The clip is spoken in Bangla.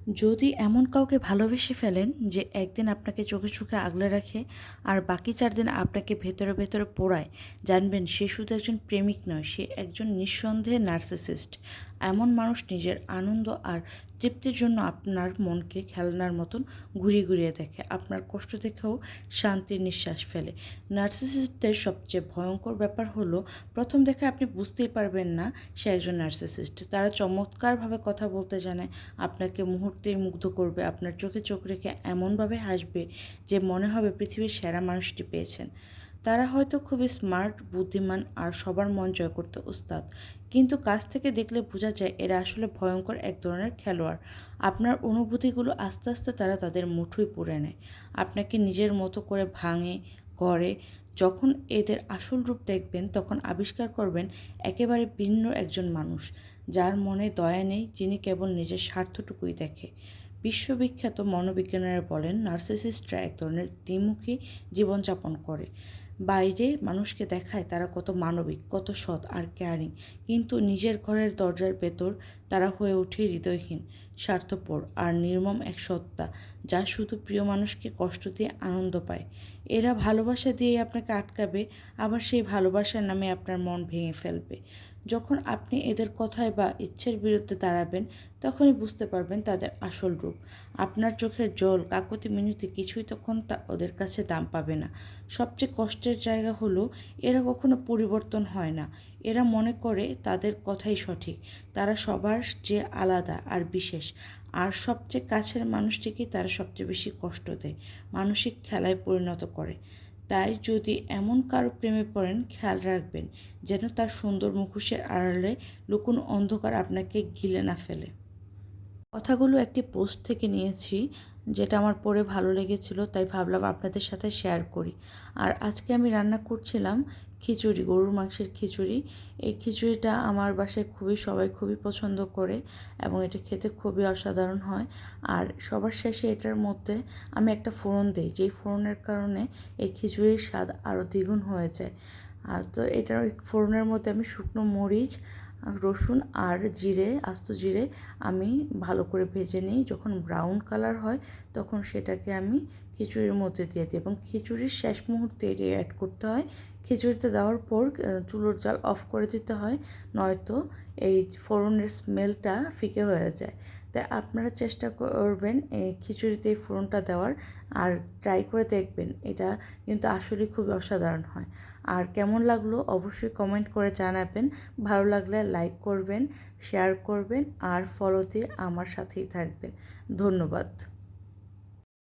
যদি এমন কাউকে ভালোবেসে ফেলেন যে একদিন আপনাকে চোখে চোখে আগলে রাখে আর বাকি 4 দিন আপনাকে ভেতরে ভেতরে পোড়ায়, জানবেন সে শুধু একজন প্রেমিক নয়, সে একজন নিঃসন্দেহে নার্সিসিস্ট। এমন মানুষ নিজের আনন্দ আর তৃপ্তির জন্য আপনার মনকে খেলনার মতন ঘুরিয়ে ঘুরিয়ে দেখে, আপনার কষ্ট দেখেও শান্তির নিঃশ্বাস ফেলে। নার্সিসিস্টদের সবচেয়ে ভয়ঙ্কর ব্যাপার হলো, প্রথম দেখে আপনি বুঝতেই পারবেন না সে একজন নার্সিসিস্ট। তারা চমৎকারভাবে কথা বলতে জানে, আপনাকে মুহূর্তেই মুগ্ধ করবে, আপনার চোখে চোখ রেখে এমনভাবে হাসবে যে মনে হবে পৃথিবীর সেরা মানুষটি পেয়েছেন। তারা হয়তো খুবই স্মার্ট, বুদ্ধিমান আর সবার মন জয় করতে ওস্তাদ, কিন্তু কাছ থেকে দেখলে বোঝা যায় এরা আসলে ভয়ঙ্কর এক ধরনের খেলোয়াড়। আপনার অনুভূতিগুলো আস্তে আস্তে তারা তাদের মুঠোয় পুরে নেয়, আপনাকে নিজের মতো করে ভাঙে, গড়ে। যখন এদের আসল রূপ দেখবেন তখন আবিষ্কার করবেন একেবারে ভিন্ন একজন মানুষ, যার মনে দয়া নেই, যিনি কেবল নিজের স্বার্থটুকুই দেখে। বিশ্ববিখ্যাত মনোবিজ্ঞানীরা বলেন নার্সিসিস্টরা এক ধরনের দ্বিমুখী জীবনযাপন করে। বাইরে মানুষকে দেখায় তারা কত মানবিক, কত সৎ আর কেয়ারিং, কিন্তু নিজের ঘরের দরজার ভেতর তারা হয়ে ওঠে হৃদয়হীন, স্বার্থপর আর নির্মম এক সত্তা, যা শুধু প্রিয় মানুষকে কষ্ট দিয়ে আনন্দ পায়। এরা ভালোবাসা দিয়ে আপনাকে আটকাবে, আবার সেই ভালোবাসার নামে আপনার মন ভেঙে ফেলবে। যখন আপনি এদের কথায় বা ইচ্ছের বিরুদ্ধে দাঁড়াবেন, তখনই বুঝতে পারবেন তাদের আসল রূপ। আপনার চোখের জল, কাকুতি মিনতি কিছুই তখন ওদের কাছে দাম পাবে না। সবচেয়ে কষ্টের জায়গা হলো, এরা কখনো পরিবর্তন হয় না। এরা মনে করে তাদের কথাই সঠিক। তারা সবার চেয়ে আলাদা আর বিশেষ, আর সবচেয়ে কাছের মানুষটিকেই তারা সবচেয়ে বেশি কষ্ট দেয়, মানসিক খেলায় পরিণত করে। তাই যদি এমন কারো প্রেমে পড়েন, খেয়াল রাখবেন যেন তার সুন্দর মুখোশের আড়ালে লুকোনো অন্ধকার আপনাকে গিলে না ফেলে। কথাগুলো একটি পোস্ট থেকে নিয়েছি, যেটা আমার পড়ে ভালো লেগেছিল, তাই ভাবলাম আপনাদের সাথে শেয়ার করি। আর আজকে আমি রান্না করছিলাম খিচুড়ি, গরুর মাংসের খিচুড়ি। এই খিচুড়িটা আমার বাসায় সবাই খুবই পছন্দ করে এবং এটা খেতে খুবই অসাধারণ হয়। আর সবার শেষে এটার মধ্যে আমি একটা ফোড়ন দিই, যেই ফোড়নের কারণে এই খিচুড়ির স্বাদ আরও দ্বিগুণ হয়ে যায়। আর তো এটার ফোড়নের মধ্যে আমি শুকনো মরিচ, রসুন আর জিরে, আস্ত জিরে আমি ভালো করে ভেজে নিই। যখন ব্রাউন কালার হয় তখন সেটাকে আমি খিচুড়ির মধ্যে দিয়ে দিই এবং খিচুড়ির শেষ মুহূর্তে এটি অ্যাড করতে হয়। খিচুড়িতে দেওয়ার পর চুলোর জাল অফ করে দিতে হয়, নয়তো এই ফোড়নের স্মেলটা ফিকে হয়ে যায়। তাই আপনারা চেষ্টা করবেন এই খিচুড়িতে এই ফোড়নটা দেওয়ার, আর ট্রাই করে দেখবেন, এটা কিন্তু আসলে খুবই অসাধারণ হয়। আর কেমন লাগলো অবশ্যই কমেন্ট করে জানাবেন। ভালো লাগলে লাইক করবেন, শেয়ার করবেন আর ফলো দিয়ে আমার সাথেই থাকবেন। ধন্যবাদ।